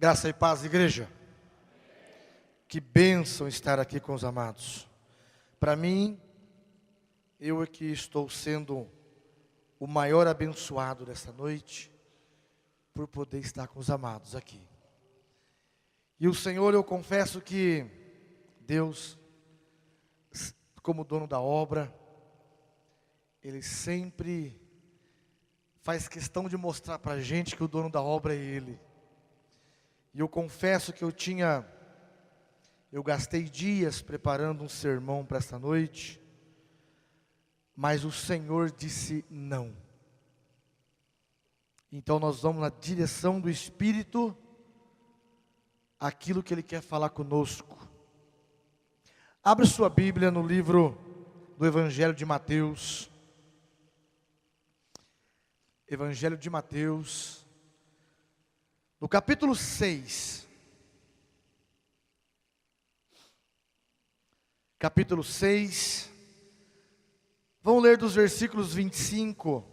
Graça e paz, igreja. Que bênção estar aqui com os amados. Para mim, eu aqui estou sendo o maior abençoado desta noite, por poder estar com os amados aqui. E o Senhor, eu confesso que Deus, como dono da obra, Ele sempre faz questão de mostrar para a gente que o dono da obra é Ele. E eu confesso que eu gastei dias preparando um sermão para esta noite, mas o Senhor disse não. Então nós vamos na direção do Espírito, aquilo que Ele quer falar conosco. Abre sua Bíblia no livro do Evangelho de Mateus. Evangelho de Mateus, no capítulo 6. Capítulo 6. Vamos ler dos versículos 25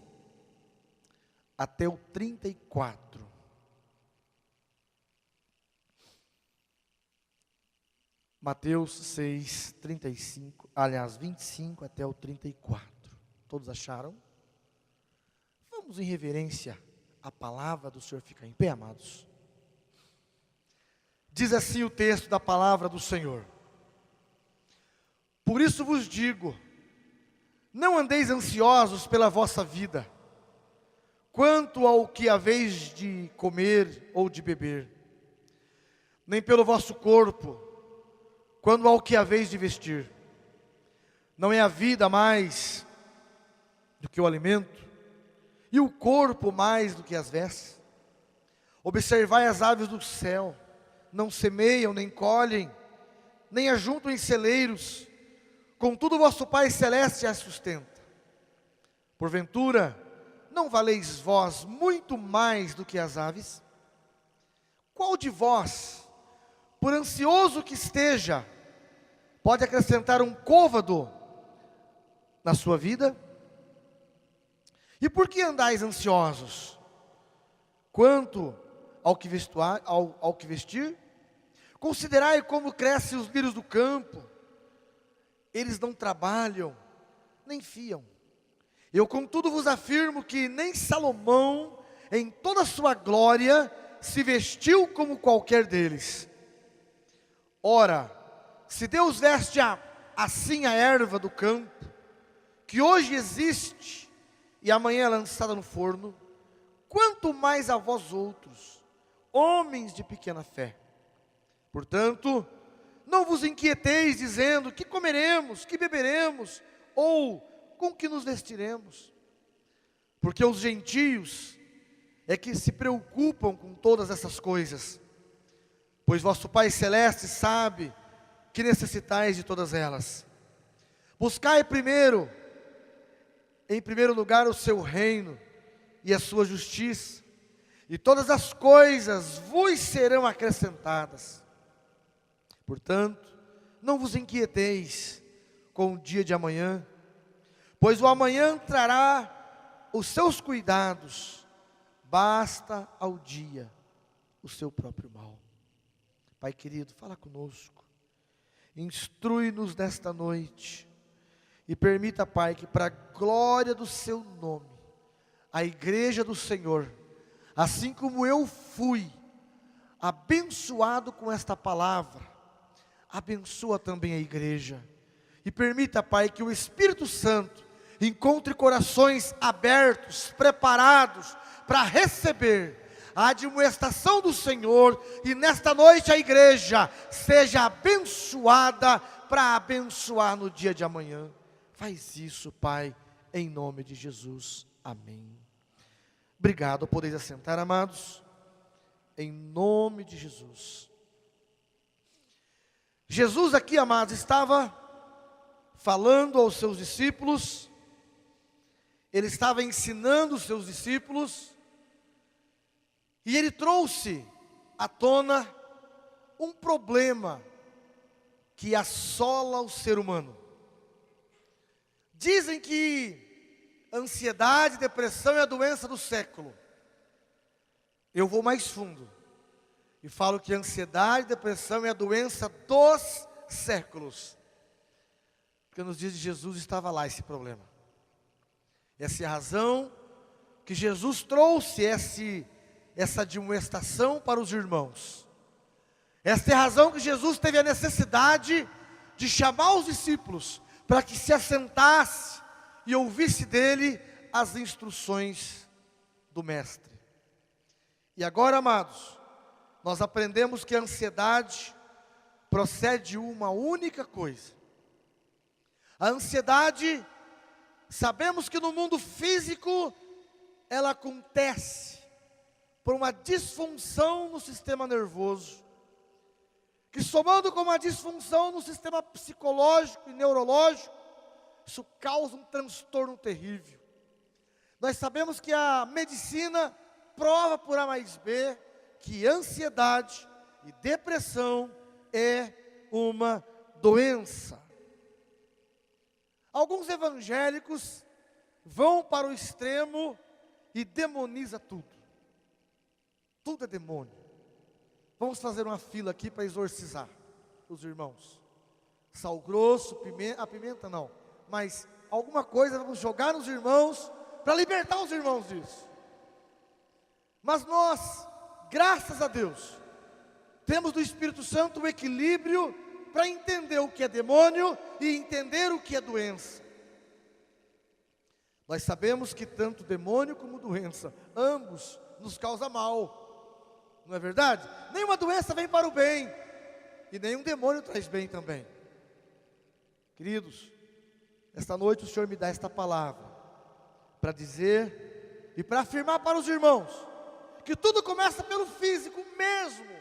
até o 34. Mateus 6, 35, aliás, 25 até o 34. Todos acharam? Vamos em reverência à palavra do Senhor ficar em pé, amados. Diz assim o texto da palavra do Senhor: Por isso vos digo, não andeis ansiosos pela vossa vida, quanto ao que haveis de comer ou de beber, nem pelo vosso corpo, quanto ao que haveis de vestir. Não é a vida mais do que o alimento, e o corpo mais do que as vestes? Observai as aves do céu, não semeiam, nem colhem, nem ajuntam em celeiros, contudo o vosso Pai Celeste as sustenta. Porventura, não valeis vós muito mais do que as aves? Qual de vós, por ansioso que esteja, pode acrescentar um côvado na sua vida? E por que andais ansiosos? Quanto ao que vestir? Considerai como crescem os lírios do campo. Eles não trabalham, nem fiam. Eu contudo vos afirmo que nem Salomão, em toda a sua glória, se vestiu como qualquer deles. Ora, se Deus veste assim a erva do campo, que hoje existe e amanhã é lançada no forno, quanto mais a vós outros, homens de pequena fé. Portanto, não vos inquieteis dizendo: que comeremos, que beberemos, ou com que nos vestiremos? Porque os gentios é que se preocupam com todas essas coisas, pois vosso Pai Celeste sabe que necessitais de todas elas. Buscai em primeiro lugar o seu reino e a sua justiça, e todas as coisas vos serão acrescentadas. Portanto, não vos inquieteis com o dia de amanhã, pois o amanhã trará os seus cuidados, basta ao dia o seu próprio mal. Pai querido, fala conosco, instrui-nos nesta noite, e permita, Pai, que para a glória do seu nome, a igreja do Senhor, assim como eu fui abençoado com esta palavra, abençoa também a igreja. E permita, Pai, que o Espírito Santo encontre corações abertos, preparados para receber a admoestação do Senhor. E nesta noite a igreja seja abençoada para abençoar no dia de amanhã. Faz isso, Pai, em nome de Jesus. Amém. Obrigado, podeis assentar, amados, em nome de Jesus. Jesus aqui, amados, estava falando aos seus discípulos, Ele estava ensinando os seus discípulos, e Ele trouxe à tona um problema que assola o ser humano. Dizem que ansiedade e depressão é a doença do século. Eu vou mais fundo. E falo que ansiedade e depressão é a doença dos séculos. Porque nos dias de Jesus estava lá esse problema. Essa é a razão que Jesus trouxe essa admoestação para os irmãos. Esta é a razão que Jesus teve a necessidade de chamar os discípulos para que se assentasse e ouvisse dele as instruções do Mestre. E agora, amados, nós aprendemos que a ansiedade procede de uma única coisa. A ansiedade, sabemos que no mundo físico, ela acontece por uma disfunção no sistema nervoso, que somando com uma disfunção no sistema psicológico e neurológico, isso causa um transtorno terrível. Nós sabemos que a medicina prova por A mais B, que ansiedade e depressão é uma doença. Alguns evangélicos vão para o extremo e demoniza tudo. Tudo é demônio. Vamos fazer uma fila aqui para exorcizar os irmãos. Sal grosso, pimenta, pimenta não, mas alguma coisa vamos jogar nos irmãos para libertar os irmãos disso. Mas nós, graças a Deus, temos do Espírito Santo o equilíbrio para entender o que é demônio e entender o que é doença. Nós sabemos que tanto demônio como doença, ambos nos causam mal. Não é verdade? Nenhuma doença vem para o bem, e nenhum demônio traz bem também. Queridos, esta noite o Senhor me dá esta palavra, para dizer, e para afirmar para os irmãos, que tudo começa pelo físico mesmo.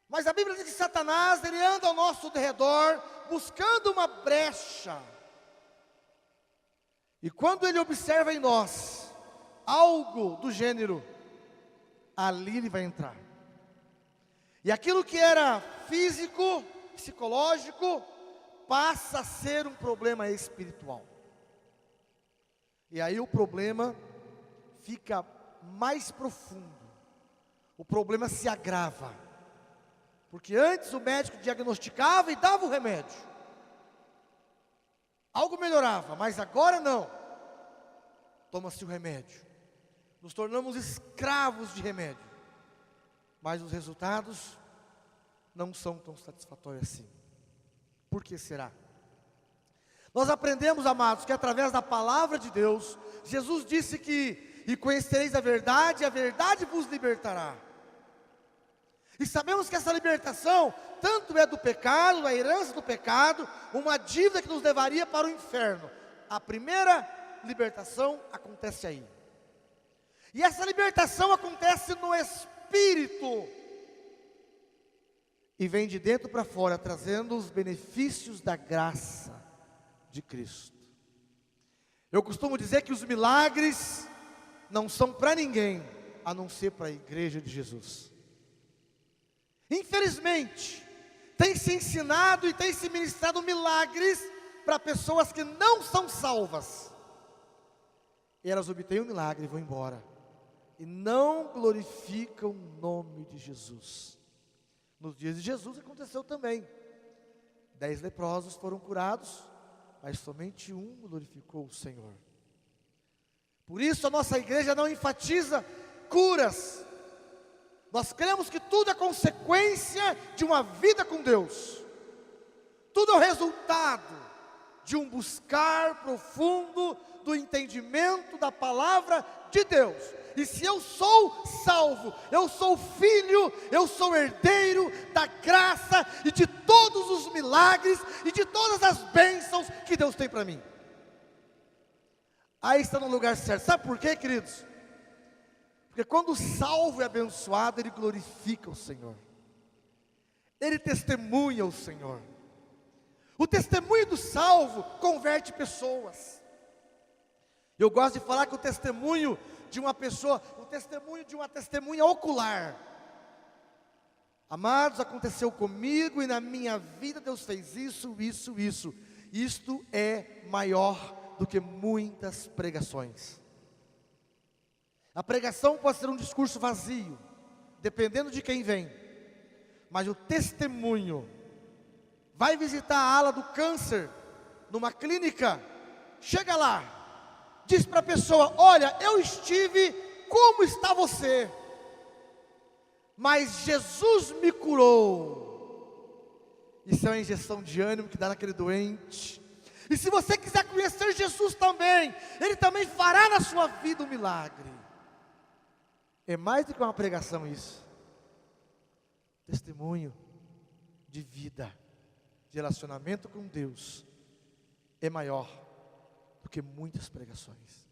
Mas a Bíblia diz que Satanás, ele anda ao nosso redor, buscando uma brecha. E quando ele observa em nós, algo do gênero, ali ele vai entrar. E aquilo que era físico, psicológico, passa a ser um problema espiritual. E aí o problema fica mais profundo. O problema se agrava. Porque antes o médico diagnosticava e dava o remédio. Algo melhorava, mas agora não. Toma-se o remédio. Nos tornamos escravos de remédio. Mas os resultados não são tão satisfatórios assim. Por que será? Nós aprendemos, amados, que através da palavra de Deus, Jesus disse que, e conhecereis a verdade vos libertará. E sabemos que essa libertação, tanto é do pecado, da herança do pecado, uma dívida que nos levaria para o inferno. A primeira libertação acontece aí. E essa libertação acontece no Espírito. E vem de dentro para fora, trazendo os benefícios da graça de Cristo. Eu costumo dizer que os milagres não são para ninguém, a não ser para a igreja de Jesus. Infelizmente, tem se ensinado e tem se ministrado milagres para pessoas que não são salvas. E elas obtêm o milagre e vão embora. E não glorificam o nome de Jesus. Nos dias de Jesus aconteceu também. 10 leprosos foram curados, mas somente um glorificou o Senhor. Por isso a nossa igreja não enfatiza curas. Nós cremos que tudo é consequência de uma vida com Deus. Tudo é o resultado de um buscar profundo do entendimento da palavra de Deus. E se eu sou salvo, eu sou filho, eu sou herdeiro da graça e de todos os milagres e de todas as bênçãos que Deus tem para mim. Aí está no lugar certo. Sabe por quê, queridos? Porque quando o salvo é abençoado, ele glorifica o Senhor. Ele testemunha o Senhor. O testemunho do salvo converte pessoas. Eu gosto de falar que o testemunho de uma pessoa, o testemunho de uma testemunha ocular. Amados, aconteceu comigo e na minha vida Deus fez isso. Isto é maior do que muitas pregações. A pregação pode ser um discurso vazio, dependendo de quem vem, mas o testemunho, vai visitar a ala do câncer, numa clínica, chega lá, diz para a pessoa: olha, eu estive, como está você? Mas Jesus me curou. Isso é uma injeção de ânimo que dá naquele doente. E se você quiser conhecer Jesus também, Ele também fará na sua vida um milagre. É mais do que uma pregação isso. Testemunho de vida, de relacionamento com Deus, é maior do que muitas pregações.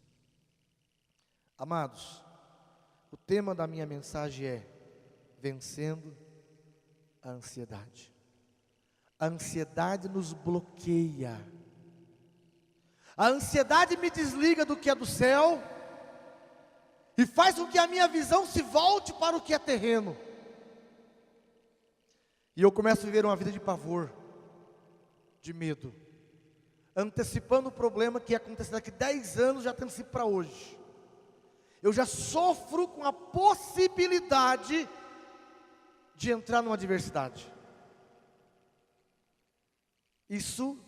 Amados, o tema da minha mensagem é: vencendo a ansiedade. A ansiedade nos bloqueia. A ansiedade me desliga do que é do céu e faz com que a minha visão se volte para o que é terreno. E eu começo a viver uma vida de pavor, de medo, antecipando o problema que ia acontecer daqui 10 anos, já antecipo para hoje. Eu já sofro com a possibilidade de entrar numa adversidade. Isso,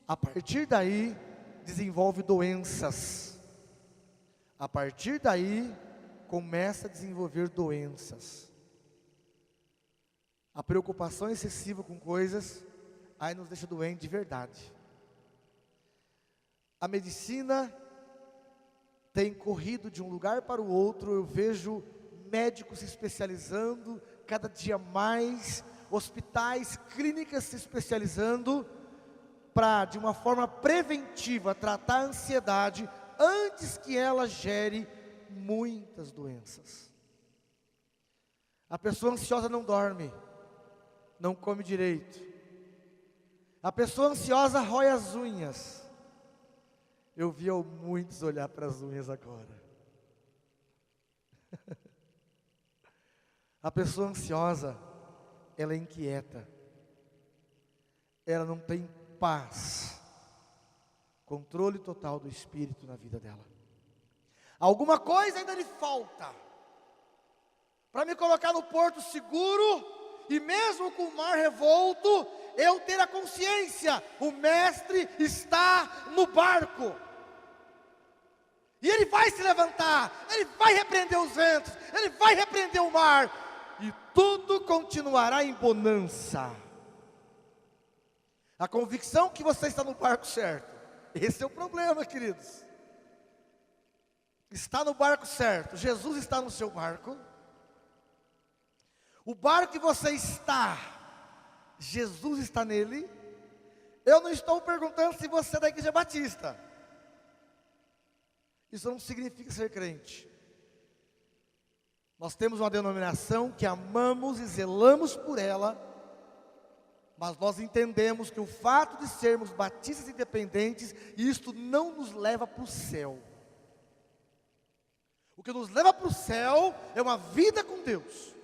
a partir daí, desenvolve doenças. A partir daí, começa a desenvolver doenças. A preocupação excessiva com coisas, aí nos deixa doente de verdade. A medicina tem corrido de um lugar para o outro. Eu vejo médicos se especializando, cada dia mais, hospitais, clínicas se especializando, para, de uma forma preventiva, tratar a ansiedade, antes que ela gere muitas doenças. A pessoa ansiosa não dorme, não come direito. A pessoa ansiosa rói as unhas. Eu vi muitos olhar para as unhas agora. A pessoa ansiosa, ela é inquieta. Ela não tem paz, controle total do espírito na vida dela. Alguma coisa ainda lhe falta para me colocar no porto seguro, e mesmo com o mar revolto, eu ter a consciência: o mestre está no barco, e ele vai se levantar, ele vai repreender os ventos, ele vai repreender o mar, e tudo continuará em bonança. A convicção que você está no barco certo, esse é o problema, queridos. Está no barco certo, Jesus está no seu barco. O barco que você está, Jesus está nele. Eu não estou perguntando se você é da Igreja Batista. Isso não significa ser crente. Nós temos uma denominação que amamos e zelamos por ela, mas nós entendemos que o fato de sermos batistas independentes, isto não nos leva para o céu. O que nos leva para o céu é uma vida com Deus.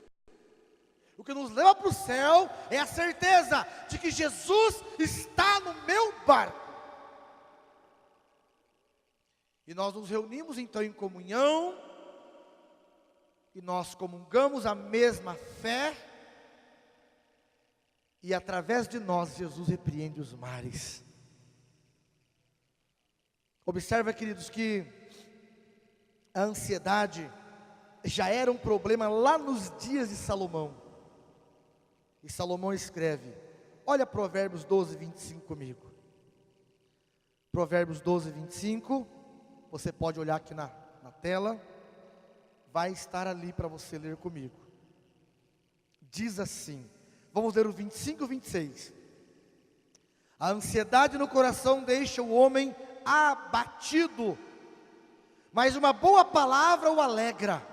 O que nos leva para o céu é a certeza de que Jesus está no meu barco. E nós nos reunimos então em comunhão, e nós comungamos a mesma fé, e através de nós Jesus repreende os mares. Observa, queridos, que a ansiedade já era um problema lá nos dias de Salomão. E Salomão escreve, olha Provérbios 12, 25 comigo. Provérbios 12, 25, você pode olhar aqui na tela, vai estar ali para você ler comigo. Diz assim, vamos ler o 25 e 26. A ansiedade no coração deixa o homem abatido, mas uma boa palavra o alegra.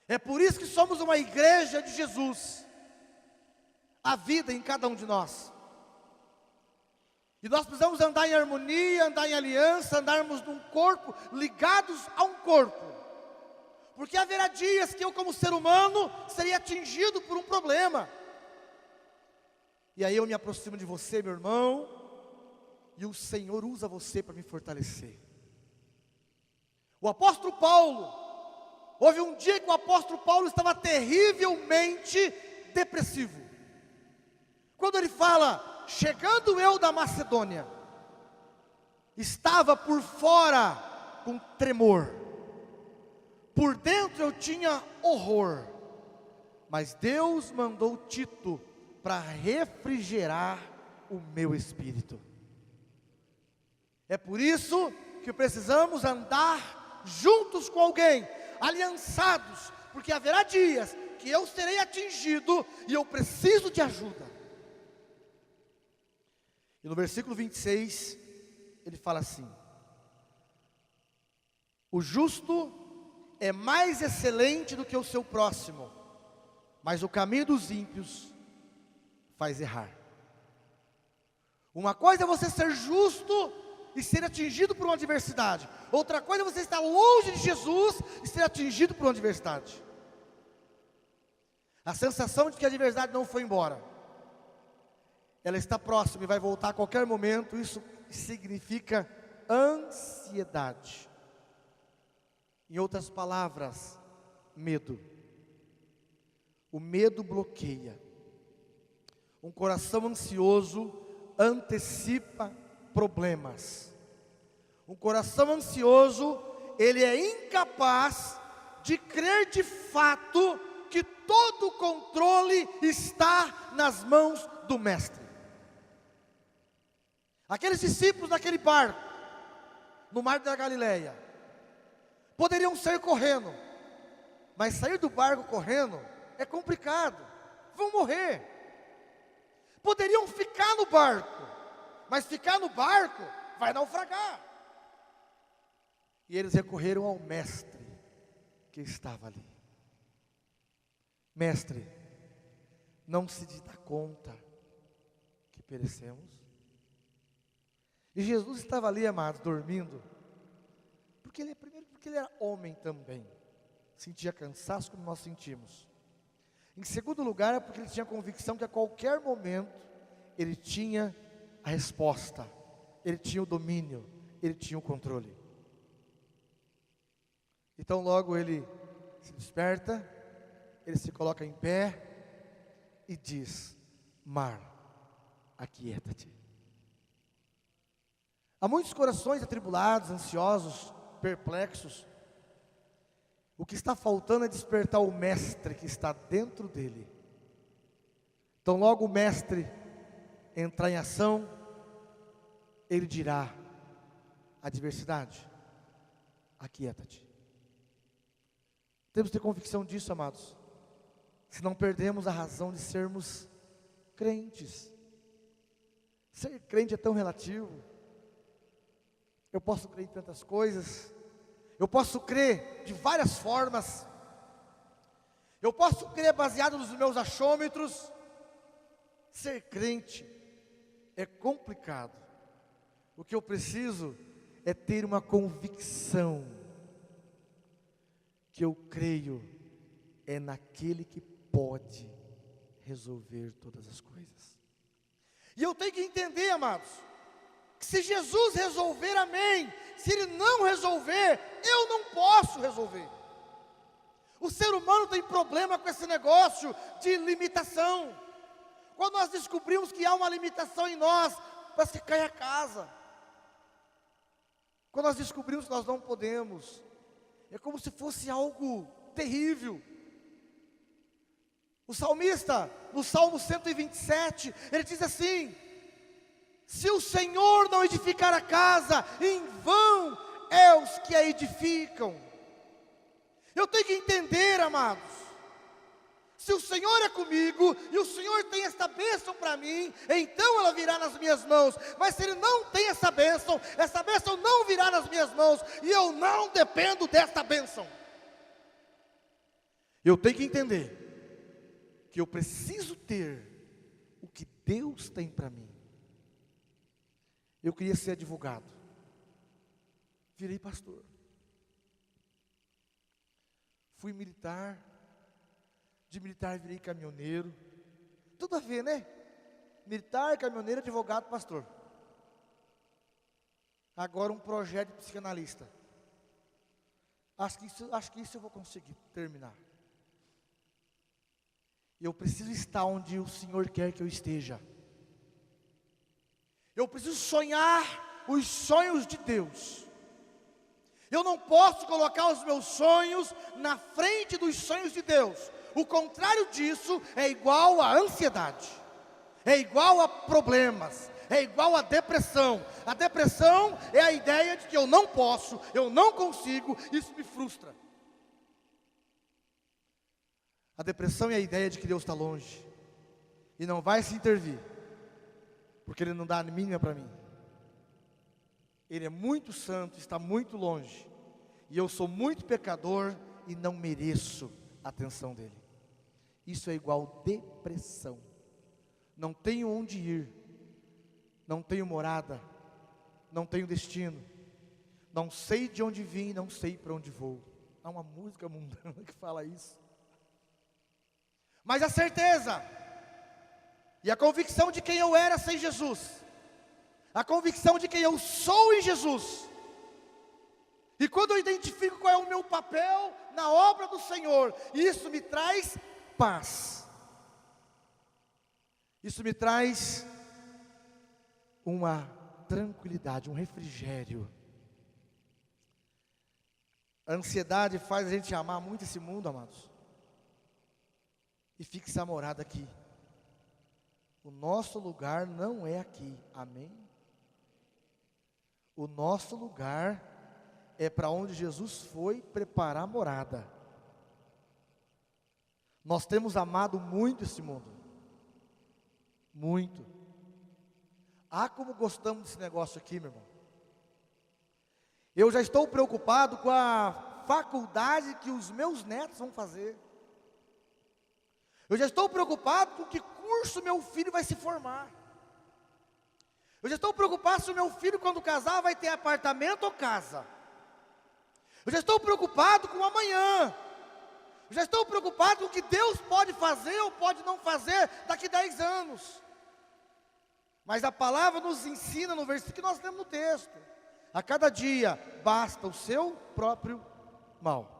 É por isso que somos uma igreja de Jesus. A vida em cada um de nós. E nós precisamos andar em harmonia, andar em aliança, andarmos num corpo, ligados a um corpo. Porque haverá dias que eu, como ser humano, seria atingido por um problema. E aí eu me aproximo de você, meu irmão, e o Senhor usa você para me fortalecer. O apóstolo Paulo, Houve um dia que o apóstolo Paulo estava terrivelmente depressivo. Quando ele fala, chegando eu da Macedônia, estava por fora com tremor, por dentro eu tinha horror, mas Deus mandou Tito para refrigerar o meu espírito. É por isso que precisamos andar juntos com alguém, aliançados, porque haverá dias que eu serei atingido e eu preciso de ajuda. E no versículo 26, ele fala assim: o justo é mais excelente do que o seu próximo, mas o caminho dos ímpios faz errar. Uma coisa é você ser justo e ser atingido por uma adversidade. Outra coisa é você estar longe de Jesus e ser atingido por uma adversidade. A sensação de que a adversidade não foi embora, ela está próxima e vai voltar a qualquer momento. Isso significa ansiedade. Em outras palavras, medo. O medo bloqueia. Um coração ansioso antecipa problemas. Um coração ansioso, ele é incapaz de crer de fato que todo o controle está nas mãos do Mestre. Aqueles discípulos naquele barco, no mar da Galileia, poderiam sair correndo, mas sair do barco correndo é complicado, vão morrer. Poderiam ficar no barco, mas ficar no barco vai naufragar. E eles recorreram ao Mestre que estava ali. Mestre, não se dá conta que perecemos? E Jesus estava ali, amados, dormindo, porque ele era homem também, sentia cansaço como nós sentimos. Em segundo lugar, é porque ele tinha convicção que a qualquer momento ele tinha a resposta, ele tinha o domínio, ele tinha o controle. Então logo ele se desperta, ele se coloca em pé e diz: mar, aquieta-te. Há muitos corações atribulados, ansiosos, perplexos. O que está faltando é despertar o Mestre que está dentro dele. Então logo o Mestre entrar em ação, ele dirá: adversidade, aquieta-te. Temos que ter convicção disso, amados, senão perdemos a razão de sermos crentes. Ser crente é tão relativo. Eu posso crer em tantas coisas, eu posso crer de várias formas, eu posso crer baseado nos meus achômetros. Ser crente é complicado. O que eu preciso é ter uma convicção, que eu creio é naquele que pode resolver todas as coisas. E eu tenho que entender, amados, que se Jesus resolver, amém. Se Ele não resolver, eu não posso resolver. O ser humano tem problema com esse negócio de limitação. Quando nós descobrimos que há uma limitação em nós, parece que cai a casa. Quando nós descobrimos que nós não podemos, é como se fosse algo terrível. O salmista, no Salmo 127, ele diz assim: se o Senhor não edificar a casa, em vão é os que a edificam. Eu tenho que entender, amados, se o Senhor é comigo, e o Senhor tem esta bênção para mim, então ela virá nas minhas mãos. Mas se Ele não tem essa bênção não virá nas minhas mãos, e eu não dependo desta bênção. Eu tenho que entender que eu preciso ter o que Deus tem para mim. Eu queria ser advogado, virei pastor, fui militar, de militar virei caminhoneiro, tudo a ver, né? Militar, caminhoneiro, advogado, pastor. Agora um projeto de psicanalista. Acho que isso eu vou conseguir terminar. Eu preciso estar onde o Senhor quer que eu esteja. Eu preciso sonhar os sonhos de Deus. Eu não posso colocar os meus sonhos na frente dos sonhos de Deus. O contrário disso é igual a ansiedade, é igual a problemas, é igual a depressão. A depressão é a ideia de que eu não posso, eu não consigo, isso me frustra. A depressão é a ideia de que Deus está longe e não vai se intervir, porque Ele não dá a mínima para mim. Ele é muito santo, está muito longe, e eu sou muito pecador e não mereço a atenção dele. Isso é igual depressão. Não tenho onde ir, não tenho morada, não tenho destino, não sei de onde vim, não sei para onde vou. Há uma música mundana que fala isso. Mas a certeza e a convicção de quem eu era sem Jesus, a convicção de quem eu sou em Jesus, e quando eu identifico qual é o meu papel na obra do Senhor, isso me traz paz, isso me traz uma tranquilidade, um refrigério. A ansiedade faz a gente amar muito esse mundo, amados, e fixar morada aqui. O nosso lugar não é aqui, amém? O nosso lugar é para onde Jesus foi preparar morada. Nós temos amado muito esse mundo, muito. Como gostamos desse negócio aqui, meu irmão. Eu já estou preocupado com a faculdade que os meus netos vão fazer. Eu já estou preocupado com que curso meu filho vai se formar. Eu já estou preocupado se o meu filho, quando casar, vai ter apartamento ou casa. Eu já estou preocupado com o amanhã. Eu já estou preocupado com o que Deus pode fazer ou pode não fazer daqui 10 anos. Mas a palavra nos ensina no versículo que nós temos no texto: a cada dia basta o seu próprio mal.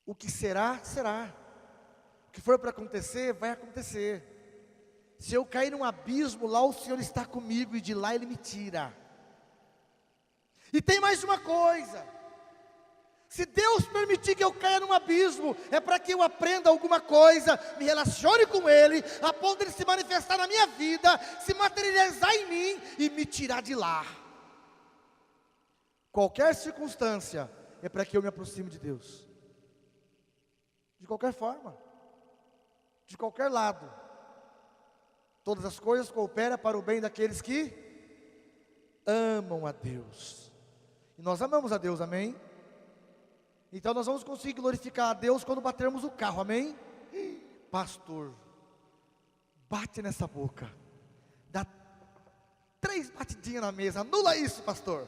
O que será, será. O que for para acontecer, vai acontecer. Se eu cair num abismo, lá o Senhor está comigo e de lá Ele me tira. E tem mais uma coisa: se Deus permitir que eu caia num abismo, é para que eu aprenda alguma coisa, me relacione com Ele, a ponto de Ele se manifestar na minha vida, se materializar em mim e me tirar de lá. Qualquer circunstância é para que eu me aproxime de Deus. De qualquer forma, de qualquer lado, todas as coisas cooperam para o bem daqueles que amam a Deus. E nós amamos a Deus, amém? Então nós vamos conseguir glorificar a Deus quando batermos o carro, amém? Pastor, bate nessa boca, dá 3 batidinhas na mesa, anula isso, pastor.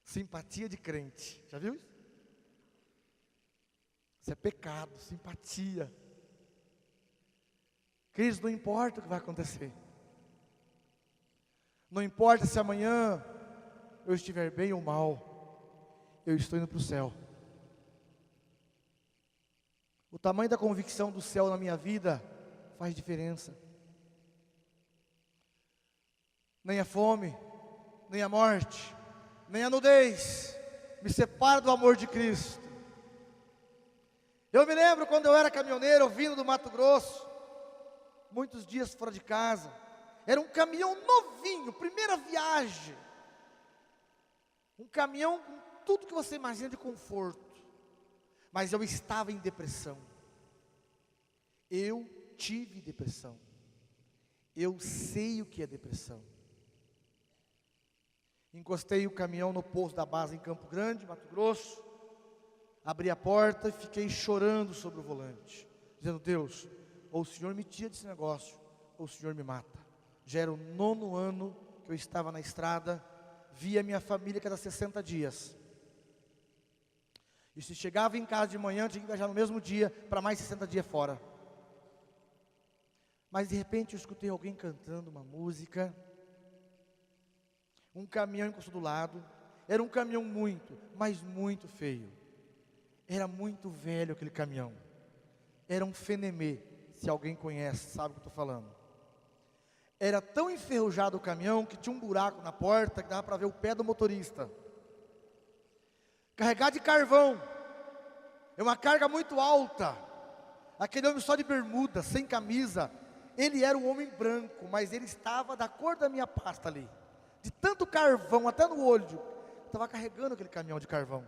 Simpatia de crente, já viu isso? Isso é pecado, simpatia. Queridos, não importa o que vai acontecer. Não importa se amanhã eu estiver bem ou mal, eu estou indo para o céu. O tamanho da convicção do céu na minha vida faz diferença. Nem a fome, nem a morte, nem a nudez me separa do amor de Cristo. Eu me lembro quando eu era caminhoneiro, vindo do Mato Grosso, muitos dias fora de casa. Era um caminhão novinho, primeira viagem. Um caminhão com tudo que você imagina de conforto. Mas eu estava em depressão. Eu tive depressão. Eu sei o que é depressão. Encostei o caminhão no posto da base em Campo Grande, Mato Grosso. Abri a porta e fiquei chorando sobre o volante, dizendo: Deus, ou o Senhor me tira desse negócio, ou o Senhor me mata. Já era o 9º ano que eu estava na estrada, via minha família cada 60 dias. E se chegava em casa de manhã, tinha que viajar no mesmo dia, para mais 60 dias fora. Mas de repente eu escutei alguém cantando uma música. Um caminhão encostou do lado. Era um caminhão muito, mas muito feio. Era muito velho aquele caminhão. Era um Fenemê. Se alguém conhece, sabe o que eu estou falando. Era tão enferrujado o caminhão que tinha um buraco na porta que dava para ver o pé do motorista. Carregado de carvão. É uma carga muito alta. Aquele homem só de bermuda, sem camisa. Ele era um homem branco, mas ele estava da cor da minha pasta ali. De tanto carvão, até no olho. Estava carregando aquele caminhão de carvão.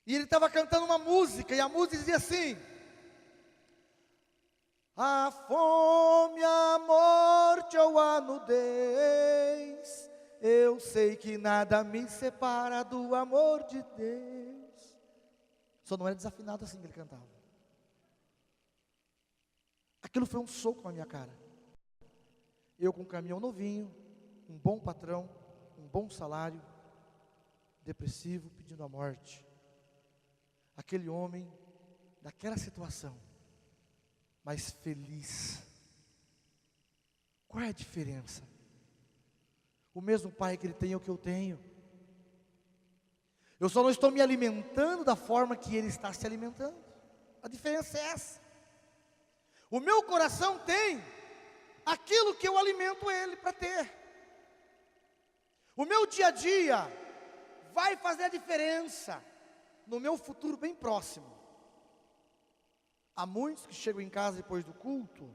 E ele estava cantando uma música, e a música dizia assim: a fome, a morte ou a nudez, eu sei que nada me separa do amor de Deus. Só não era desafinado assim que ele cantava. Aquilo foi um soco na minha cara. Eu com um caminhão novinho, um bom patrão, um bom salário, depressivo, pedindo a morte. Aquele homem, daquela situação, mas feliz. Qual é a diferença? O mesmo pai que ele tem é o que eu tenho. Eu só não estou me alimentando da forma que ele está se alimentando. A diferença é essa. O meu coração tem aquilo que eu alimento ele para ter. O meu dia a dia vai fazer a diferença no meu futuro bem próximo. Há muitos que chegam em casa depois do culto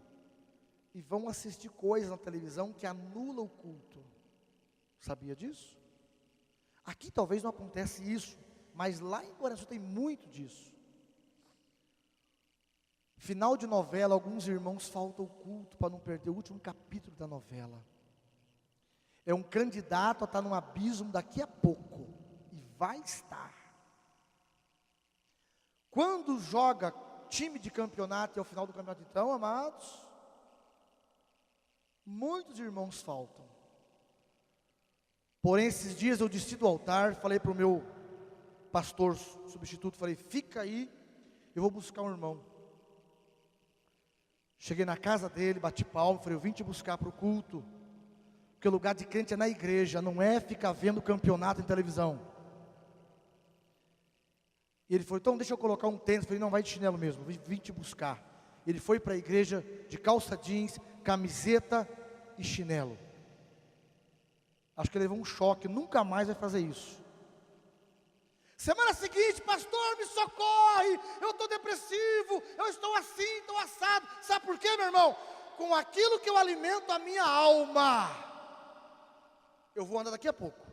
e vão assistir coisas na televisão que anulam o culto. Sabia disso? Aqui talvez não acontece isso, mas lá em Guaraçu tem muito disso. Final de novela, alguns irmãos faltam o culto para não perder o último capítulo da novela. É um candidato a estar num abismo daqui a pouco, e vai estar. Quando joga time de campeonato e ao final do campeonato, então, amados, muitos irmãos faltam. Porém, esses dias eu desci do altar, falei para o meu pastor substituto, falei: fica aí, eu vou buscar um irmão. Cheguei na casa dele, bati palma, falei: eu vim te buscar para o culto, porque o lugar de crente é na igreja, não é ficar vendo campeonato em televisão. E ele falou: então deixa eu colocar um tênis. Eu falei: não, vai de chinelo mesmo, vim te buscar. Ele foi para a igreja de calça jeans, camiseta e chinelo. Acho que ele levou um choque, nunca mais vai fazer isso. Semana seguinte: pastor, me socorre, eu estou depressivo, eu estou assim, estou assado. Sabe por quê, meu irmão? Com aquilo que eu alimento a minha alma, eu vou andar daqui a pouco.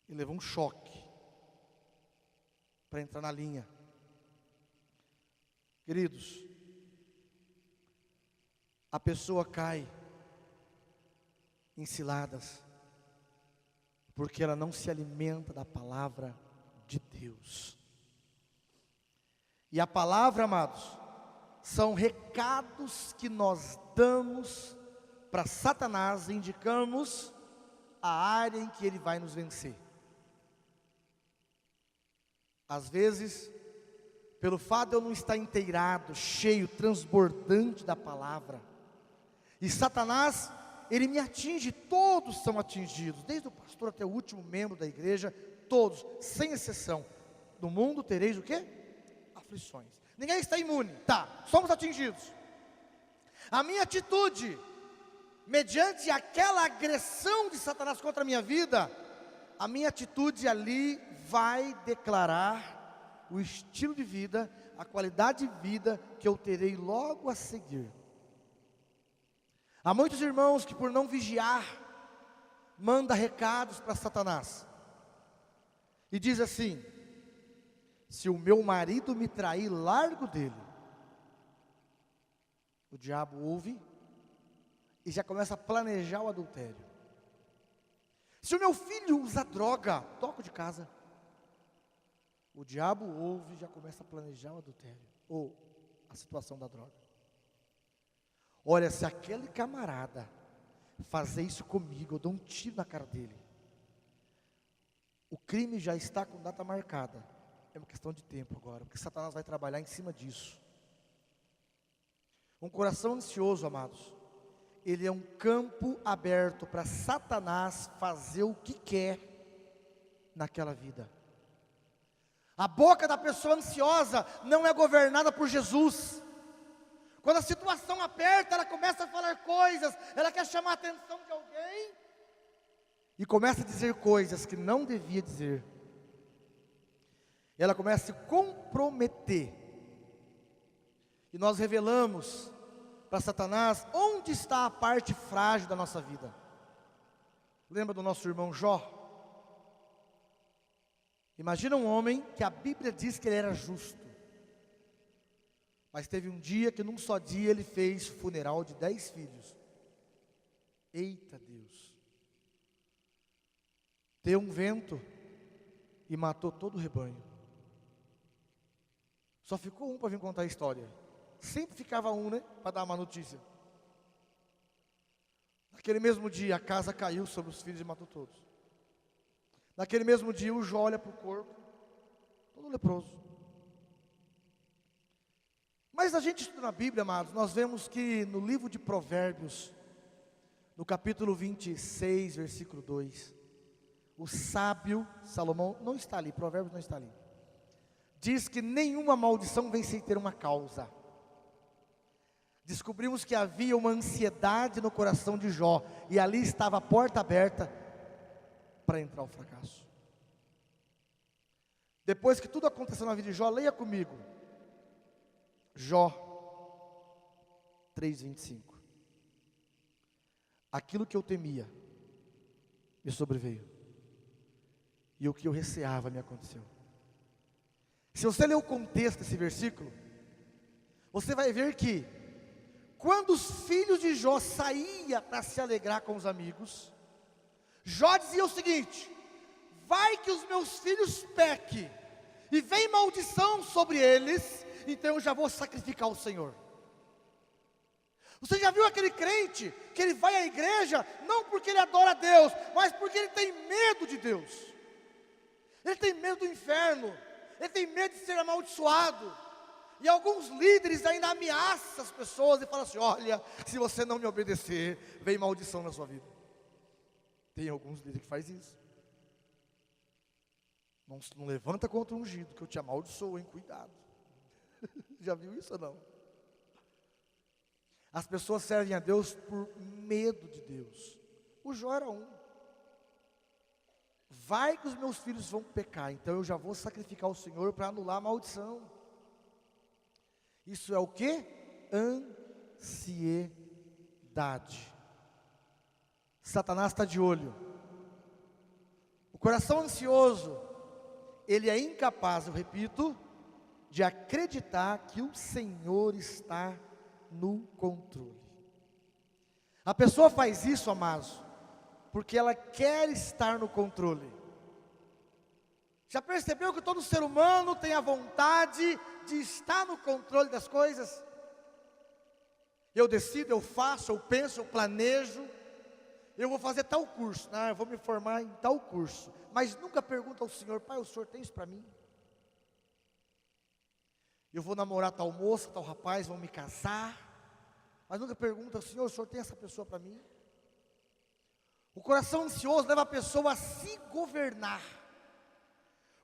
Ele levou um choque para entrar na linha. Queridos, a pessoa cai em ciladas porque ela não se alimenta da palavra de Deus. E a palavra, amados, são recados que nós damos para Satanás, e indicamos a área em que ele vai nos vencer. Às vezes, pelo fato de eu não estar inteirado, cheio, transbordante da palavra, e Satanás, ele me atinge, todos são atingidos, desde o pastor até o último membro da igreja, todos, sem exceção. No mundo tereis o quê? Aflições. Ninguém está imune, tá, somos atingidos. A minha atitude, mediante aquela agressão de Satanás contra a minha vida, a minha atitude ali vai declarar o estilo de vida, a qualidade de vida que eu terei logo a seguir. Há muitos irmãos que, por não vigiar, manda recados para Satanás e diz assim: se o meu marido me trair, largo dele. O diabo ouve e já começa a planejar o adultério. Se o meu filho usa droga, toco de casa. O diabo ouve e já começa a planejar o adultério, ou a situação da droga. Olha, se aquele camarada fazer isso comigo, eu dou um tiro na cara dele. O crime já está com data marcada. É uma questão de tempo agora, porque Satanás vai trabalhar em cima disso. Um coração ansioso, amados, ele é um campo aberto para Satanás fazer o que quer naquela vida. A boca da pessoa ansiosa não é governada por Jesus. Quando a situação aperta, ela começa a falar coisas, ela quer chamar a atenção de alguém, e começa a dizer coisas que não devia dizer. Ela começa a se comprometer. E nós revelamos para Satanás onde está a parte frágil da nossa vida. Lembra do nosso irmão Jó? Imagina um homem que a Bíblia diz que ele era justo. Mas teve um dia que num só dia ele fez o funeral de 10 filhos. Eita Deus. Deu um vento e matou todo o rebanho. Só ficou um para vir contar a história. Sempre ficava um, né? Para dar uma notícia. Naquele mesmo dia a casa caiu sobre os filhos e matou todos. Naquele mesmo dia o Jó olha para o corpo, todo leproso. Mas a gente estuda na Bíblia, amados, nós vemos que no livro de Provérbios, no capítulo 26, versículo 2, o sábio Salomão, não está ali, Provérbios não está ali, diz que nenhuma maldição vem sem ter uma causa. Descobrimos que havia uma ansiedade no coração de Jó, e ali estava a porta aberta para entrar o fracasso. Depois que tudo aconteceu na vida de Jó, leia comigo, Jó 3:25. Aquilo que eu temia me sobreveio, e o que eu receava me aconteceu. Se você ler o contexto desse versículo, você vai ver que quando os filhos de Jó saíam para se alegrar com os amigos, Jó dizia o seguinte: vai que os meus filhos pequem, e vem maldição sobre eles, então eu já vou sacrificar o Senhor. Você já viu aquele crente que ele vai à igreja, não porque ele adora a Deus, mas porque ele tem medo de Deus. Ele tem medo do inferno, ele tem medo de ser amaldiçoado. E alguns líderes ainda ameaçam as pessoas e falam assim: olha, se você não me obedecer, vem maldição na sua vida. Tem alguns líderes que fazem isso. Não levanta contra o ungido, que eu te amaldiçoo, hein? Cuidado. Já viu isso ou não? As pessoas servem a Deus por medo de Deus. O Jó era um. Vai que os meus filhos vão pecar, então eu já vou sacrificar o Senhor para anular a maldição. Isso é o que? Ansiedade. Satanás está de olho. O coração ansioso, ele é incapaz, eu repito, de acreditar que o Senhor está no controle. A pessoa faz isso, amados, porque ela quer estar no controle. Já percebeu que todo ser humano tem a vontade de estar no controle das coisas? Eu decido, eu faço, eu penso, eu planejo. Eu vou fazer tal curso, eu vou me formar em tal curso. Mas nunca pergunta ao Senhor: pai, o Senhor tem isso para mim? Eu vou namorar tal moça, tal rapaz, vão me casar. Mas nunca pergunta ao Senhor: o Senhor tem essa pessoa para mim? O coração ansioso leva a pessoa a se governar.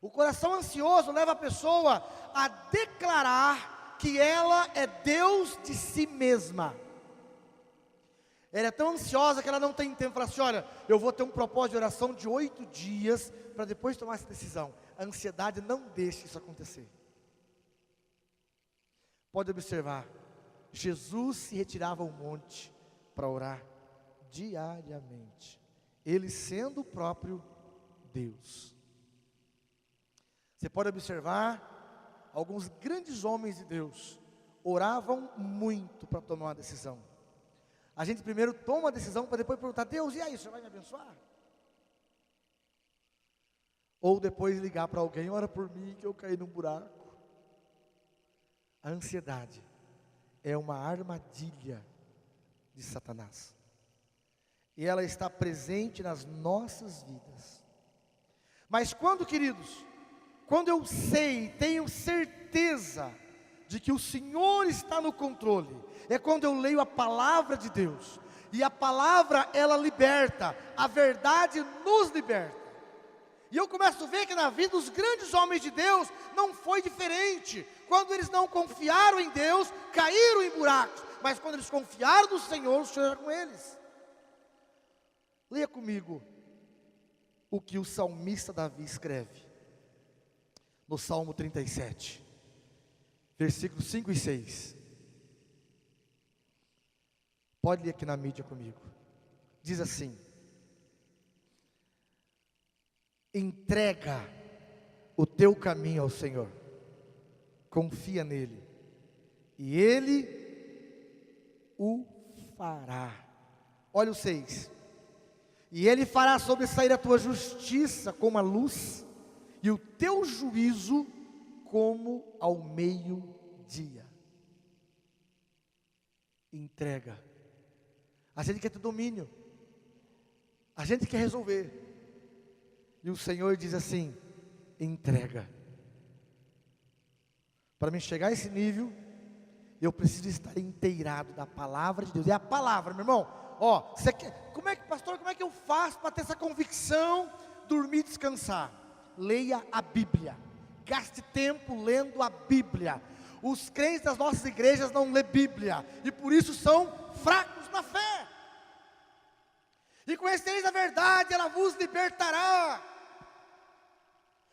O coração ansioso leva a pessoa a declarar que ela é Deus de si mesma. Ela é tão ansiosa que ela não tem tempo. Fala assim: olha, eu vou ter um propósito de oração de 8 dias para depois tomar essa decisão. A ansiedade não deixa isso acontecer. Pode observar, Jesus se retirava ao monte para orar diariamente, ele sendo o próprio Deus. Você pode observar, alguns grandes homens de Deus oravam muito para tomar uma decisão. A gente primeiro toma uma decisão para depois perguntar: Deus, e aí, o Senhor vai me abençoar? Ou depois ligar para alguém: ora por mim que eu caí num buraco. A ansiedade é uma armadilha de Satanás. E ela está presente nas nossas vidas. Mas quando, queridos, quando eu sei, tenho certeza de que o Senhor está no controle, é quando eu leio a palavra de Deus, E a palavra, ela liberta, a verdade nos liberta. E eu começo a ver que na vida dos grandes homens de Deus não foi diferente. Quando eles não confiaram em Deus, caíram em buracos. Mas quando eles confiaram no Senhor, o Senhor era com eles. Leia comigo o que o salmista Davi escreve no Salmo 37, versículos 5 e 6. Pode ler aqui na mídia comigo. Diz assim: entrega o teu caminho ao Senhor, confia nele, e Ele o fará. Olha o 6. E Ele fará sobressair a tua justiça como a luz, e o teu juízo como ao meio-dia. Entrega. A gente quer ter domínio, a gente quer resolver, e o Senhor diz assim: entrega. Para mim chegar a esse nível, eu preciso estar inteirado da palavra de Deus. É a palavra, meu irmão. Ó, você quer, pastor, como é que eu faço para ter essa convicção, dormir e descansar? Leia a Bíblia, gaste tempo lendo a Bíblia. Os crentes das nossas igrejas não lêem Bíblia, e por isso são fracos na fé. E conhecereis a verdade, ela vos libertará.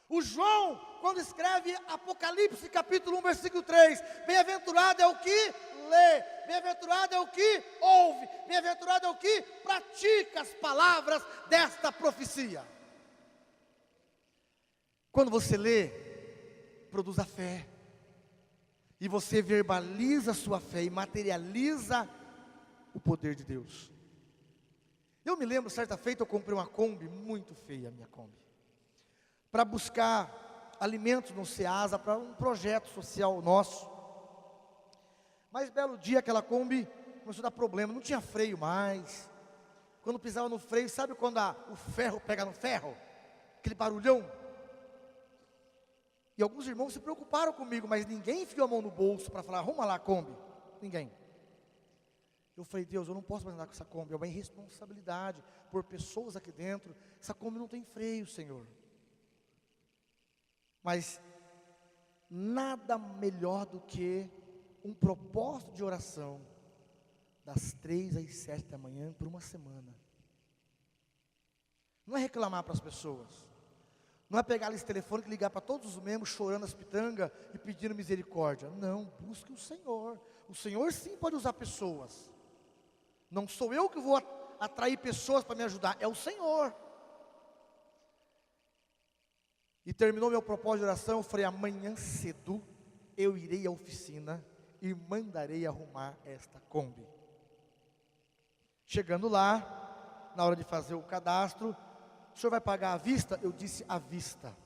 O João, quando escreve Apocalipse capítulo 1, versículo 3, bem-aventurado é o que lê, bem-aventurado é o que ouve, bem-aventurado é o que pratica as palavras desta profecia. Quando você lê, produz a fé, e você verbaliza a sua fé e materializa o poder de Deus. Eu me lembro, certa feita eu comprei uma Kombi, muito feia a minha Kombi, para buscar alimentos no Ceasa, para um projeto social nosso. Mas belo dia aquela Kombi começou a dar problema, não tinha freio mais. Quando pisava no freio, sabe quando o ferro pega no ferro? Aquele barulhão. E alguns irmãos se preocuparam comigo, mas ninguém enfiou a mão no bolso para falar: arruma lá a Kombi. Ninguém. Eu falei: Deus, eu não posso mais andar com essa Kombi, é uma irresponsabilidade por pessoas aqui dentro. Essa Kombi não tem freio, Senhor. Mas nada melhor do que um propósito de oração das 3 às 7 da manhã por uma semana. Não é reclamar para as pessoas, não é pegar esse telefone e ligar para todos os membros chorando as pitangas e pedindo misericórdia. Não, busque o Senhor. O Senhor sim pode usar pessoas. Não sou eu que vou atrair pessoas para me ajudar, é o Senhor. E terminou meu propósito de oração, eu falei: amanhã cedo eu irei à oficina e mandarei arrumar esta Kombi. Chegando lá, na hora de fazer o cadastro: o senhor vai pagar à vista? Eu disse: à vista.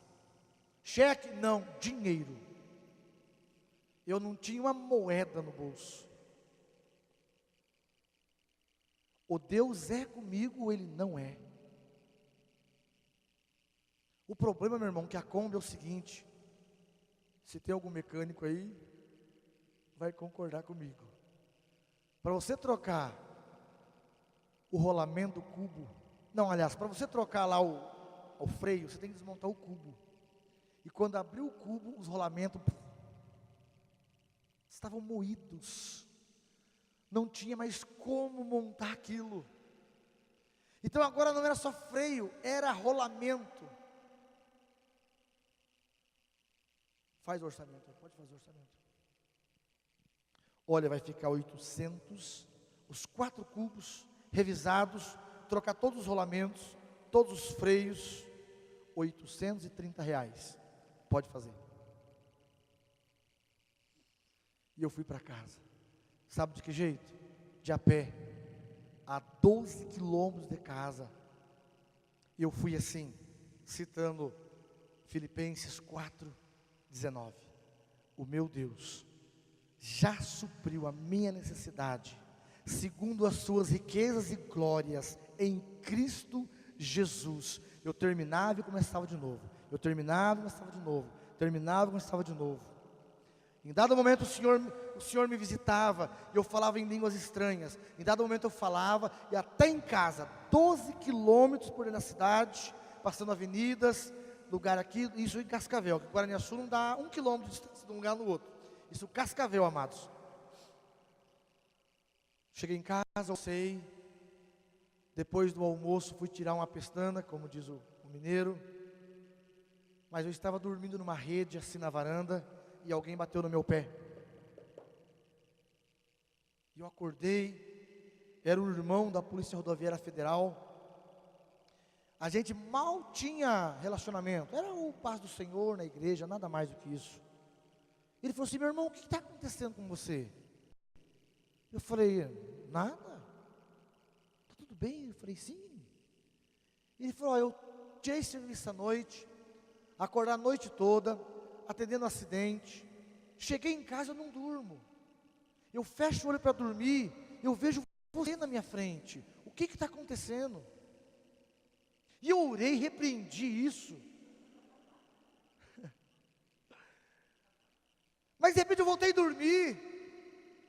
Cheque? Não, dinheiro. Eu não tinha uma moeda no bolso. Ou Deus é comigo ou Ele não é. O problema, meu irmão, que a Kombi é o seguinte: se tem algum mecânico aí, vai concordar comigo. Para você trocar o rolamento do cubo, não, aliás, para você trocar lá o freio, você tem que desmontar o cubo. E quando abriu o cubo, os rolamentos estavam moídos. Não tinha mais como montar aquilo. Então agora não era só freio, era rolamento. Faz o orçamento, pode fazer o orçamento. Olha, vai ficar 800, os 4 cubos revisados, trocar todos os rolamentos, todos os freios, R$830. Pode fazer. E eu fui para casa. Sabe de que jeito? De a pé, a 12 quilômetros de casa. E eu fui assim, citando Filipenses 4:19. O meu Deus já supriu a minha necessidade, segundo as suas riquezas e glórias, em Cristo Jesus. Eu terminava e começava de novo. Eu terminava e começava de novo. Terminava e começava de novo. Em dado momento o Senhor me visitava e eu falava em línguas estranhas. Em dado momento eu falava e até em casa, 12 quilômetros por dentro da cidade, passando avenidas, lugar aqui, isso em Cascavel, que Guaraniaçu não dá 1 quilômetro de distância de um lugar no outro. Isso Cascavel, amados. Cheguei em casa, almocei. Depois do almoço fui tirar uma pestana, como diz o mineiro. Mas eu estava dormindo numa rede assim na varanda e alguém bateu no meu pé. E eu acordei, era o irmão da Polícia Rodoviária Federal. A gente mal tinha relacionamento, era o paz do Senhor na igreja, nada mais do que isso. Ele falou assim: meu irmão, o que está acontecendo com você? Eu falei: nada, está tudo bem? Eu falei: sim. Ele falou: eu tirei serviço à noite, acordar a noite toda, atendendo um acidente. Cheguei em casa, eu não durmo. Eu fecho o olho para dormir, eu vejo você na minha frente. O que está acontecendo? E eu orei, repreendi isso. Mas de repente eu voltei a dormir.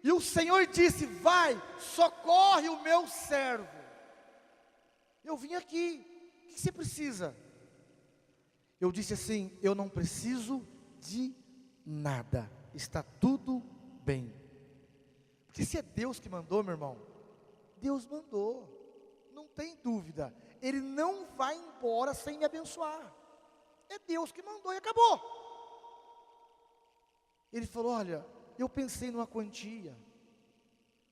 E o Senhor disse: vai, socorre o meu servo. Eu vim aqui, o que você precisa? Eu disse assim: eu não preciso de nada, está tudo bem. Porque se é Deus que mandou, meu irmão, Deus mandou, não tem dúvida. Ele não vai embora sem me abençoar. É Deus que mandou e acabou. Ele falou: olha, eu pensei numa quantia.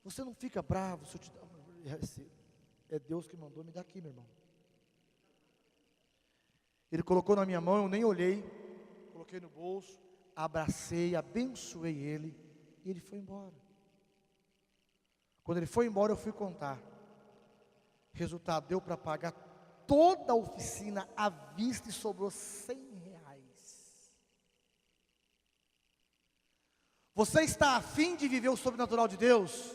Você não fica bravo se eu te dar. É Deus que mandou, me dá aqui, meu irmão. Ele colocou na minha mão, eu nem olhei, coloquei no bolso, abracei, abençoei ele, e ele foi embora. Quando ele foi embora, eu fui contar. Resultado, deu para pagar toda a oficina à vista e sobrou R$100. Você está afim de viver o sobrenatural de Deus?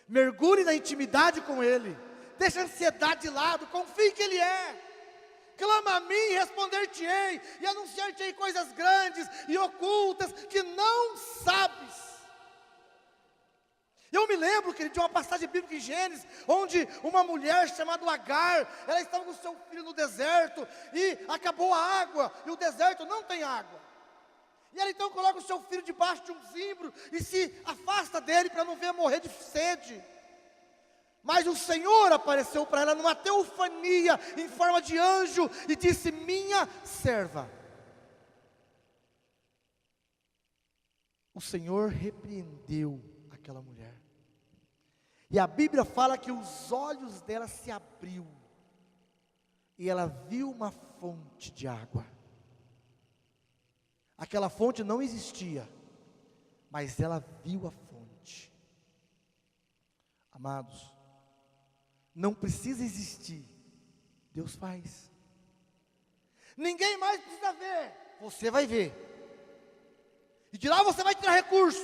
Mergulhe na intimidade com Ele, deixa a ansiedade de lado, confie que Ele é. Clama a mim e responder-te-ei, e anunciar-te-ei coisas grandes e ocultas que não sabes. Eu me lembro, querido, de uma passagem bíblica em Gênesis, onde uma mulher chamada Agar, ela estava com seu filho no deserto, e acabou a água, e o deserto não tem água. E ela então coloca o seu filho debaixo de um zimbro, e se afasta dele para não ver morrer de sede. Mas o Senhor apareceu para ela numa teofania, em forma de anjo, e disse: minha serva. O Senhor repreendeu aquela mulher. E a Bíblia fala que os olhos dela se abriu, e ela viu uma fonte de água. Aquela fonte não existia, mas ela viu a fonte. Amados, não precisa existir, Deus faz. Ninguém mais precisa ver, você vai ver. E de lá você vai tirar recursos,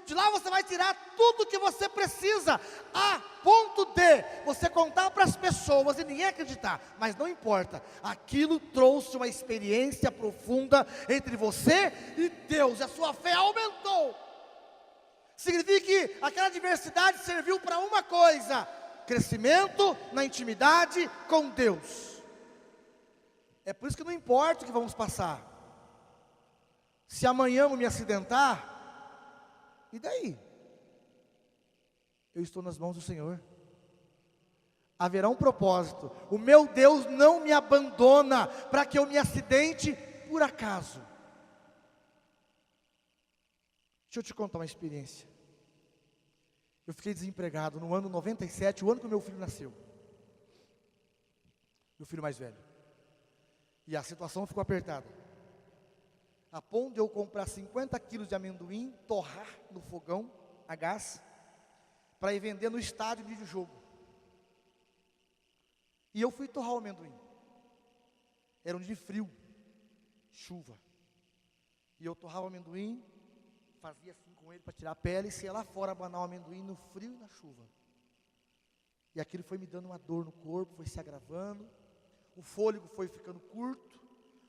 de lá você vai tirar tudo que você precisa, a ponto de você contar para as pessoas e ninguém acreditar, mas não importa, aquilo trouxe uma experiência profunda entre você e Deus, e a sua fé aumentou. Significa que aquela adversidade serviu para uma coisa: crescimento na intimidade com Deus. É por isso que não importa o que vamos passar. Se amanhã eu me acidentar, e daí? Eu estou nas mãos do Senhor. Haverá um propósito. O meu Deus não me abandona para que eu me acidente por acaso. Deixa eu te contar uma experiência. Eu fiquei desempregado no ano 97, o ano que o meu filho nasceu. Meu filho mais velho. E a situação ficou apertada. A ponto de eu comprar 50 quilos de amendoim, torrar no fogão a gás, para ir vender no estádio de jogo. E eu fui torrar o amendoim. Era um dia de frio, chuva. E eu torrava o amendoim, fazia assim com ele para tirar a pele, e ia lá fora abanar o amendoim no frio e na chuva. E aquilo foi me dando uma dor no corpo, foi se agravando, o fôlego foi ficando curto,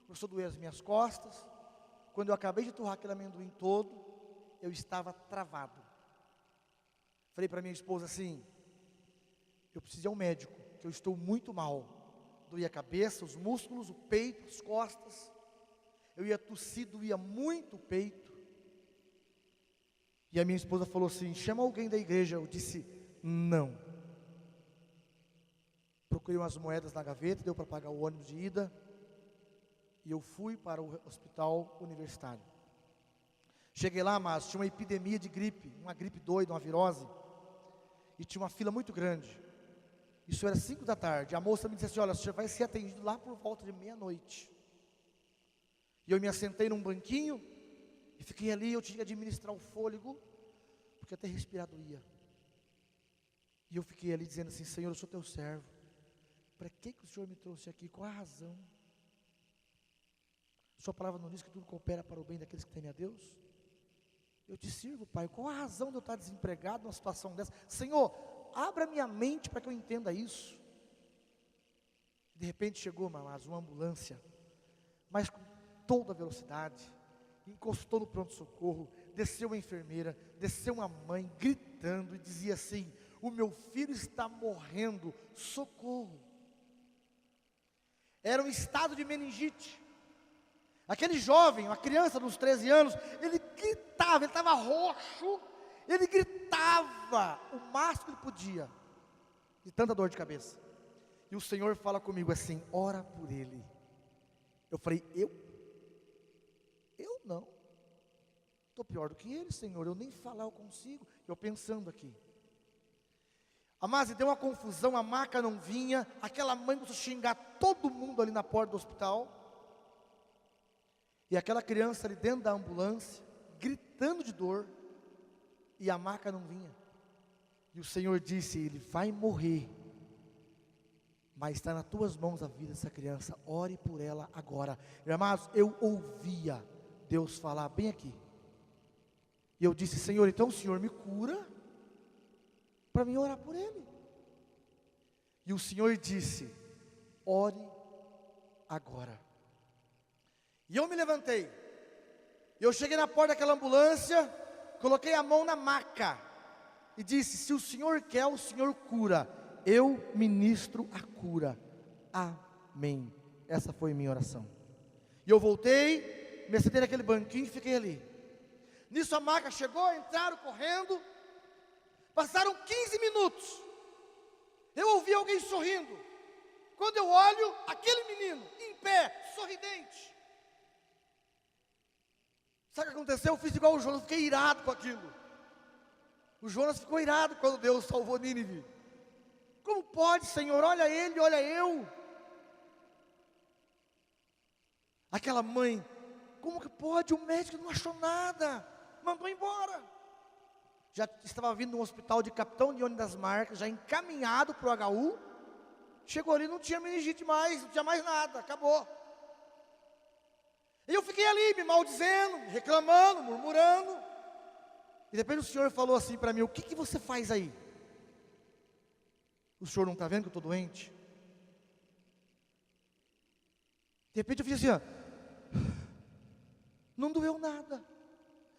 começou a doer as minhas costas. quando eu acabei de torrar aquele amendoim todo, eu estava travado. Falei para minha esposa assim: eu preciso ir ao médico, que eu estou muito mal. Doía a cabeça, os músculos, o peito, as costas. Eu ia tossir, doía muito o peito. E a minha esposa falou assim: chama alguém da igreja. Eu disse: não. Procurei umas moedas na gaveta, deu para pagar o ônibus de ida. E eu fui para o hospital universitário. Cheguei lá, mas tinha uma epidemia de gripe, uma gripe doida, uma virose. E tinha uma fila muito grande. Isso era 5 da tarde. A moça me disse assim: olha, você vai ser atendido lá por volta de meia-noite. E eu me assentei num banquinho e fiquei ali. Eu tinha que administrar o fôlego, porque até respirar doía. E eu fiquei ali dizendo assim: Senhor, eu sou teu servo. Para que o Senhor me trouxe aqui? Qual a razão? Sua palavra não diz que tudo coopera para o bem daqueles que temem a Deus? Eu te sirvo, Pai. Qual a razão de eu estar desempregado numa situação dessa? Senhor, abra minha mente para que eu entenda isso. De repente chegou, mas uma ambulância, mas com toda a velocidade, encostou no pronto-socorro, desceu a enfermeira, desceu uma mãe, gritando e dizia assim: o meu filho está morrendo, socorro. Era um estado de meningite. Aquele jovem, uma criança dos 13 anos, ele gritava, ele estava roxo, ele gritava o máximo que ele podia, de tanta dor de cabeça. E o Senhor fala comigo assim: ora por ele. Eu falei: eu não, estou pior do que ele, Senhor, eu nem falar eu consigo. Eu pensando aqui. Mas deu uma confusão, a maca não vinha, aquela mãe começou a xingar todo mundo ali na porta do hospital. E aquela criança ali dentro da ambulância, gritando de dor, e a maca não vinha. E o Senhor disse: ele vai morrer, mas está nas tuas mãos a vida dessa criança, ore por ela agora. Irmãos, eu ouvia Deus falar bem aqui. E eu disse: Senhor, então o Senhor me cura, para mim orar por ele. E o Senhor disse: ore agora. E eu me levantei, eu cheguei na porta daquela ambulância, coloquei a mão na maca, e disse: se o Senhor quer, o Senhor cura, eu ministro a cura, amém. Essa foi minha oração. E eu voltei, me sentei naquele banquinho e fiquei ali. Nisso a maca chegou, entraram correndo, passaram 15 minutos, eu ouvi alguém sorrindo. Quando eu olho, aquele menino, em pé, sorridente. Sabe o que aconteceu? Eu fiz igual o Jonas, fiquei irado com aquilo. O Jonas ficou irado quando Deus salvou Nínive. Como pode, Senhor? Olha ele, olha eu. Aquela mãe, como que pode? O médico não achou nada, mandou embora. Já estava vindo no hospital de Capitão Leone das Marcas, já encaminhado para o HU. Chegou ali, não tinha meningite mais, não tinha mais nada, acabou. E eu fiquei ali me maldizendo, reclamando, murmurando. E depois o Senhor falou assim para mim: o que você faz aí? O Senhor não está vendo que eu estou doente? De repente eu fiz assim, ó. Não doeu nada.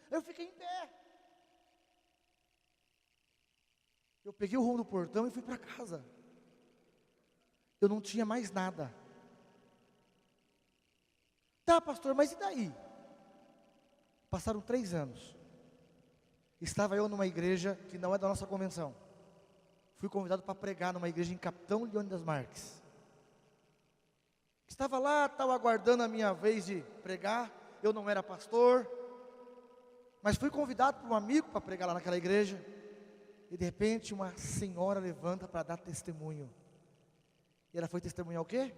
Eu fiquei em pé. Eu peguei o rumo do portão e fui para casa. Eu não tinha mais nada. Tá, pastor, mas e daí? Passaram 3 anos. Estava eu numa igreja que não é da nossa convenção. Fui convidado para pregar numa igreja em Capitão Leone das Marques. Estava lá, estava aguardando a minha vez de pregar. Eu não era pastor, mas fui convidado por um amigo para pregar lá naquela igreja. E de repente uma senhora levanta para dar testemunho. E ela foi testemunhar o quê?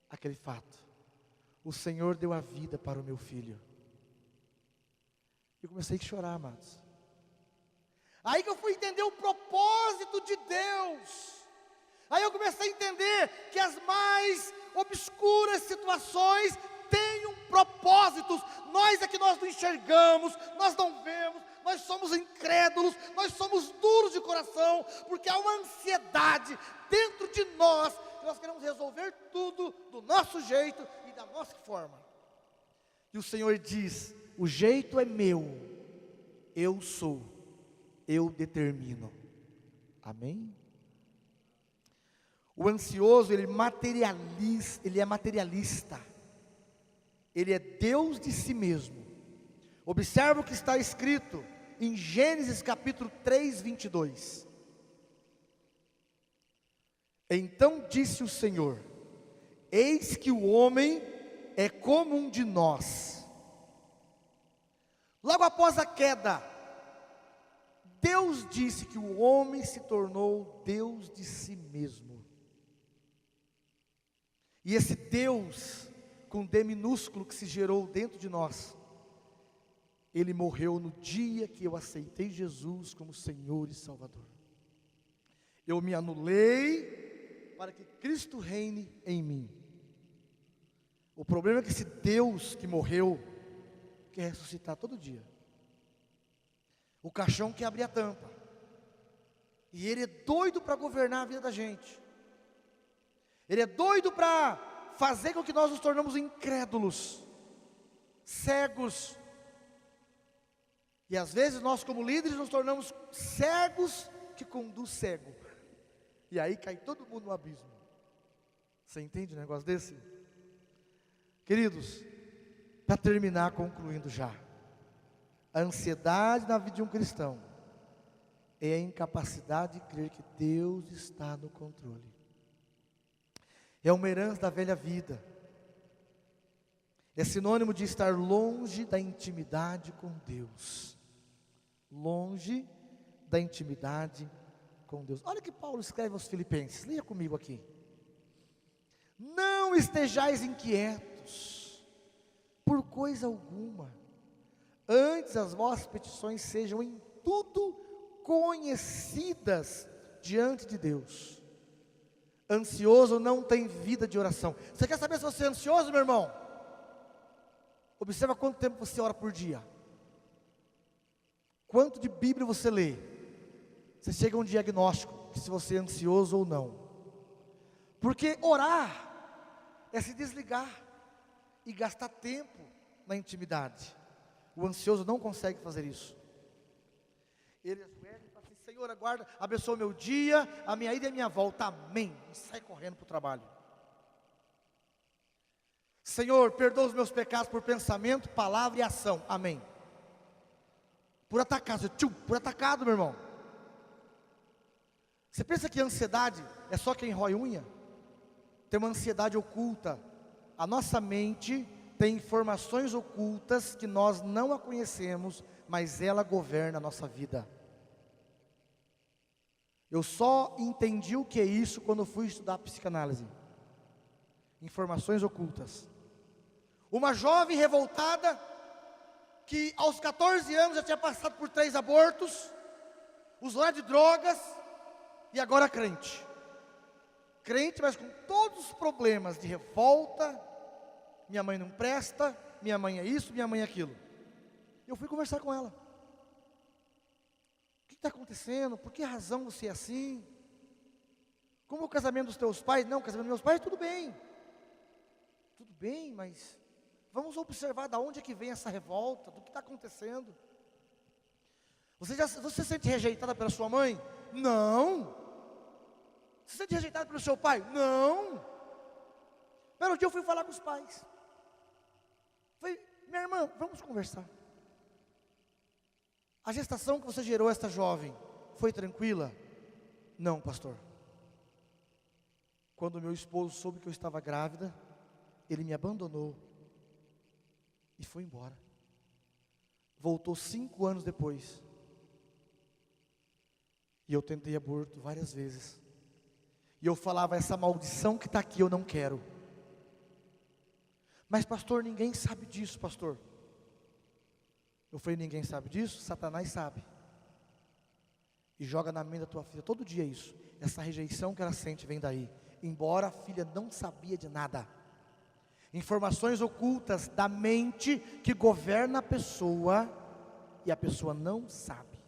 Aquele fato: o Senhor deu a vida para o meu filho. Eu comecei a chorar, amados. Aí que eu fui entender o propósito de Deus. Aí eu comecei a entender que as mais obscuras situações têm um propósito. Nós é que nós não enxergamos, nós não vemos, nós somos incrédulos, nós somos duros de coração, porque há uma ansiedade dentro de nós, que nós queremos resolver tudo do nosso jeito e da nossa forma. E o Senhor diz: o jeito é meu, eu sou, eu determino. Amém? O ansioso, ele é materialista, ele é Deus de si mesmo. Observa o que está escrito em Gênesis capítulo 3, 22. Então disse o Senhor: eis que o homem é como um de nós. Logo após a queda, Deus disse que o homem se tornou Deus de si mesmo. E esse Deus, com D minúsculo, que se gerou dentro de nós, ele morreu no dia que eu aceitei Jesus como Senhor e Salvador. Eu me anulei para que Cristo reine em mim. O problema é que esse Deus que morreu quer ressuscitar todo dia. O caixão quer abrir a tampa. E ele é doido para governar a vida da gente. Ele é doido para fazer com que nós nos tornamos incrédulos, cegos. E às vezes nós, como líderes, nos tornamos cegos que conduz cego. E aí cai todo mundo no abismo. Você entende um negócio desse? Queridos, para terminar, concluindo já. A ansiedade na vida de um cristão é a incapacidade de crer que Deus está no controle. É uma herança da velha vida. É sinônimo de estar longe da intimidade com Deus. Longe da intimidade com Deus. Olha o que Paulo escreve aos Filipenses. Leia comigo aqui. Não estejais inquietos por coisa alguma. Antes as vossas petições sejam em tudo conhecidas diante de Deus. Ansioso não tem vida de oração. Você quer saber se você é ansioso, meu irmão? Observa quanto tempo você ora por dia. Quanto de Bíblia você lê. Você chega a um diagnóstico de se você é ansioso ou não. Porque orar é se desligar e gastar tempo na intimidade. O ansioso não consegue fazer isso. Ele ajoelha e fala assim: Senhor, aguarda, abençoa meu dia, a minha ida e a minha volta, amém. E sai correndo para o trabalho. Senhor, perdoa os meus pecados por pensamento, palavra e ação, amém. Por atacado, por atacado, meu irmão. Você pensa que a ansiedade é só quem rói unha? Tem uma ansiedade oculta. A nossa mente tem informações ocultas que nós não a conhecemos, mas ela governa a nossa vida. Eu só entendi o que é isso quando fui estudar psicanálise. Informações ocultas. Uma jovem revoltada, que aos 14 anos já tinha passado por 3 abortos, usuária de drogas, e agora crente. Crente, mas com todos os problemas de revolta. Minha mãe não presta, minha mãe é isso, minha mãe é aquilo. Eu fui conversar com ela. O que está acontecendo? Por que razão você é assim? Como o casamento dos teus pais? Não, o casamento dos meus pais, tudo bem. Tudo bem, mas vamos observar de onde é que vem essa revolta, do que está acontecendo. Você se sente rejeitada pela sua mãe? Não. Você se sente rejeitada pelo seu pai? Não. Pelo dia eu fui falar com os pais. Falei: minha irmã, vamos conversar. A gestação que você gerou esta jovem foi tranquila? Não, pastor. Quando meu esposo soube que eu estava grávida, ele me abandonou e foi embora. Voltou 5 anos depois. E eu tentei aborto várias vezes. E eu falava: essa maldição que está aqui eu não quero. Mas pastor, ninguém sabe disso, pastor. Eu falei: ninguém sabe disso? Satanás sabe. E joga na mente da tua filha todo dia isso. Essa rejeição que ela sente vem daí. Embora a filha não sabia de nada. Informações ocultas da mente que governa a pessoa e a pessoa não sabe.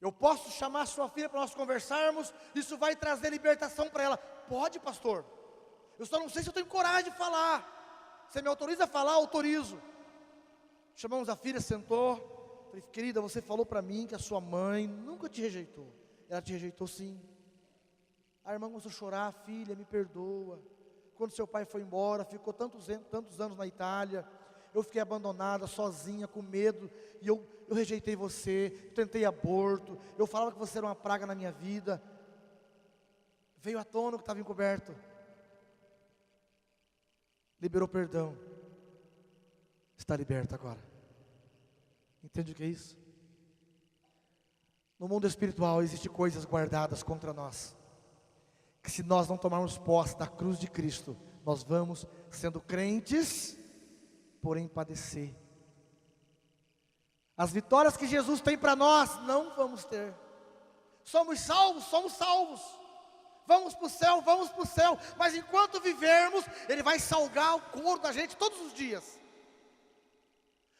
Eu posso chamar a sua filha para nós conversarmos, isso vai trazer libertação para ela. Pode, pastor. Eu só não sei se eu tenho coragem de falar. Você me autoriza a falar? Autorizo. Chamamos a filha, sentou. Falei, querida, você falou para mim que a sua mãe nunca te rejeitou. Ela te rejeitou sim. A irmã começou a chorar, filha, me perdoa. Quando seu pai foi embora, ficou tantos anos na Itália. Eu fiquei abandonada, sozinha, com medo. E eu rejeitei você, tentei aborto. Eu falava que você era uma praga na minha vida. Veio à tona o que estava encoberto. Liberou perdão. Está liberta agora. Entende o que é isso? No mundo espiritual existem coisas guardadas contra nós, que se nós não tomarmos posse da cruz de Cristo, nós vamos sendo crentes, porém padecer. As vitórias que Jesus tem para nós, não vamos ter. Somos salvos, vamos para o céu, mas enquanto vivermos, Ele vai salgar o couro da gente todos os dias.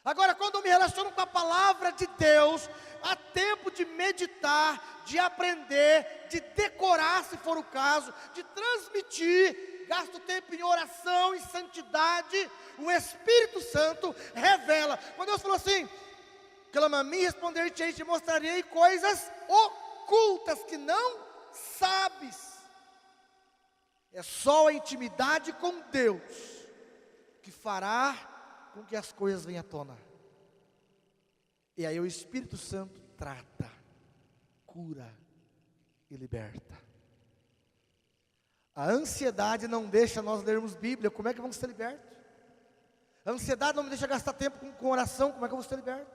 Agora, quando eu me relaciono com a palavra de Deus, há tempo de meditar, de aprender, de decorar, se for o caso, de transmitir, gasto tempo em oração, em santidade. O Espírito Santo revela. Quando Deus falou assim, clama a mim, responder-te-ei, te mostrarei coisas ocultas que não sabes. É só a intimidade com Deus que fará com que as coisas venham à tona. E aí o Espírito Santo trata, cura e liberta. A ansiedade não deixa nós lermos Bíblia. Como é que vamos ser libertos? A ansiedade não me deixa gastar tempo com oração. Como é que eu vou ser liberto?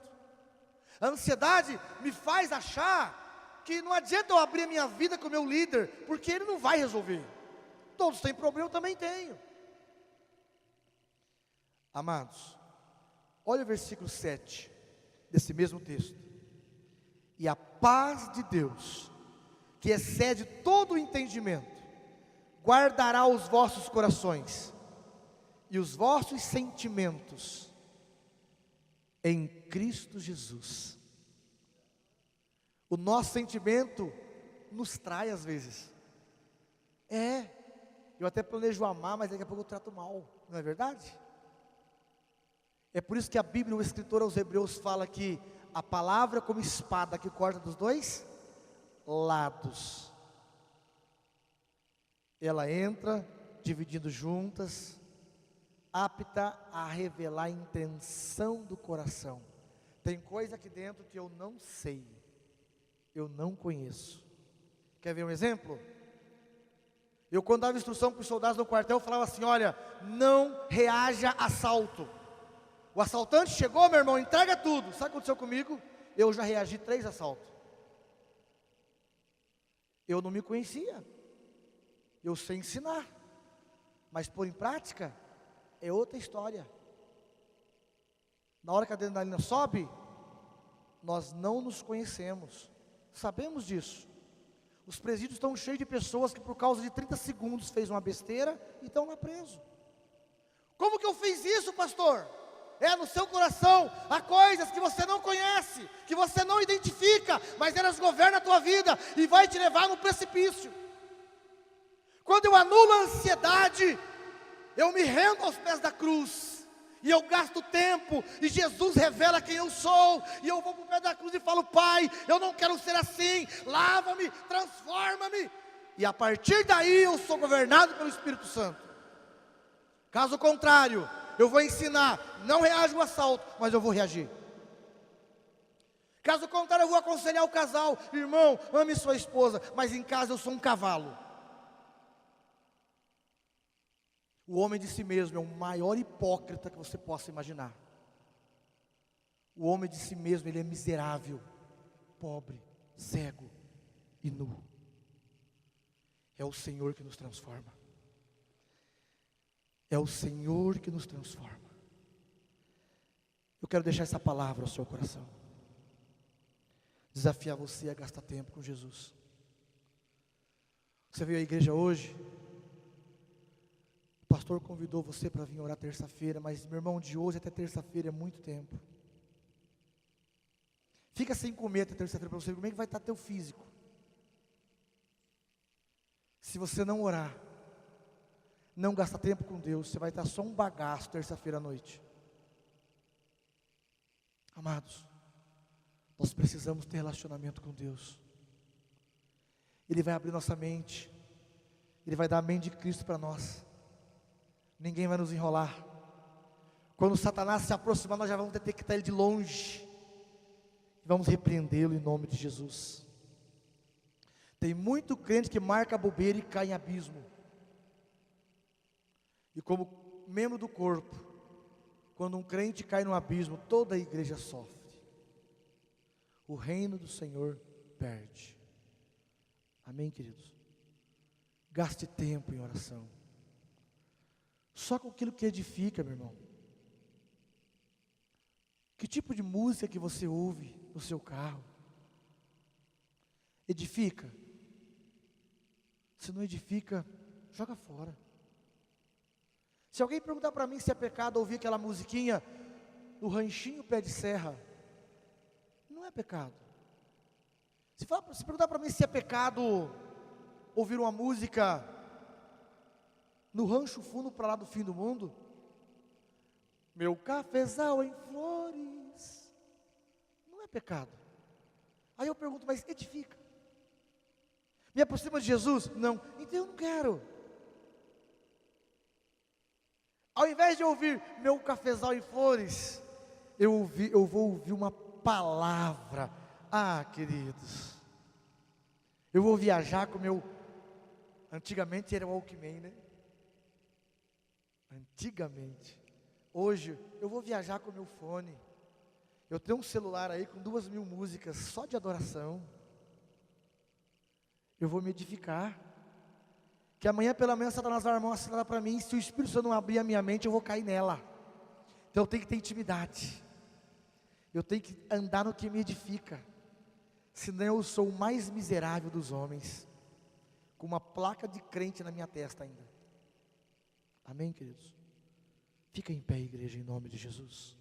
A ansiedade me faz achar que não adianta eu abrir a minha vida com o meu líder, porque ele não vai resolver. Todos têm problema, eu também tenho. Amados, olha o versículo 7 desse mesmo texto. E a paz de Deus, que excede todo o entendimento, guardará os vossos corações e os vossos sentimentos em Cristo Jesus. O nosso sentimento nos trai às vezes. Eu até planejo amar, mas daqui a pouco eu trato mal, não é verdade? É por isso que a Bíblia, o escritor aos Hebreus fala que a palavra é como espada que corta dos dois lados. Ela entra dividindo juntas, apta a revelar a intenção do coração. Tem coisa aqui dentro que eu não sei, eu não conheço. Quer ver um exemplo? Eu, quando dava instrução para os soldados no quartel, eu falava assim, olha, não reaja a assalto. O assaltante chegou, meu irmão, entrega tudo. Sabe o que aconteceu comigo? Eu já reagi 3 assaltos. Eu não me conhecia. Eu sei ensinar, mas pôr em prática é outra história. Na hora que a adrenalina sobe, nós não nos conhecemos. Sabemos disso. Os presídios estão cheios de pessoas que por causa de 30 segundos fez uma besteira e estão lá presos. Como que eu fiz isso, pastor? No seu coração há coisas que você não conhece, que você não identifica, mas elas governam a tua vida e vai te levar no precipício. Quando eu anulo a ansiedade, eu me rendo aos pés da cruz, e eu gasto tempo, e Jesus revela quem eu sou, e eu vou para o pé da cruz e falo, Pai, eu não quero ser assim, lava-me, transforma-me, e a partir daí eu sou governado pelo Espírito Santo. Caso contrário, eu vou ensinar, não reaja ao assalto, mas eu vou reagir. Caso contrário, eu vou aconselhar o casal, irmão, ame sua esposa, mas em casa eu sou um cavalo. O homem de si mesmo é o maior hipócrita que você possa imaginar. O homem de si mesmo, ele é miserável, pobre, cego e nu. É o Senhor que nos transforma. É o Senhor que nos transforma. Eu quero deixar essa palavra ao seu coração. Desafiar você a gastar tempo com Jesus. Você veio à igreja hoje, o pastor convidou você para vir orar terça-feira, mas meu irmão, de hoje até terça-feira é muito tempo. Fica sem comer até terça-feira para você ver como é que vai estar teu físico. Se você não orar, não gasta tempo com Deus, você vai estar só um bagaço terça-feira à noite. Amados, nós precisamos ter relacionamento com Deus. Ele vai abrir nossa mente, Ele vai dar a mente de Cristo para nós. Ninguém vai nos enrolar. Quando Satanás se aproximar, nós já vamos detectar ele de longe. Vamos repreendê-lo em nome de Jesus. Tem muito crente que marca a bobeira e cai em abismo. E como membro do corpo, quando um crente cai no abismo, toda a igreja sofre. O reino do Senhor perde. Amém, queridos? Gaste tempo em oração. Só com aquilo que edifica, meu irmão. Que tipo de música que você ouve no seu carro? Edifica? Se não edifica, joga fora. Se alguém perguntar para mim se é pecado ouvir aquela musiquinha no Ranchinho Pé de Serra, não é pecado. Se perguntar para mim se é pecado ouvir uma música no Rancho Fundo para lá do fim do mundo, meu cafezal em flores, não é pecado. Aí eu pergunto, mas edifica? Me aproxima de Jesus? Não, então eu não quero. Ao invés de ouvir meu cafezal em flores, eu vou ouvir uma palavra. Ah, queridos, eu vou viajar com meu, antigamente era o Walkman, né? Antigamente. Hoje, eu vou viajar com o meu fone. Eu tenho um celular aí com 2.000 músicas só de adoração. Eu vou me edificar. Que amanhã pela manhã Satanás vai armar uma cilada para mim. Se o Espírito Santo não abrir a minha mente, eu vou cair nela. Então eu tenho que ter intimidade. Eu tenho que andar no que me edifica. Senão eu sou o mais miserável dos homens, com uma placa de crente na minha testa ainda. Amém, queridos? Fica em pé, igreja, em nome de Jesus.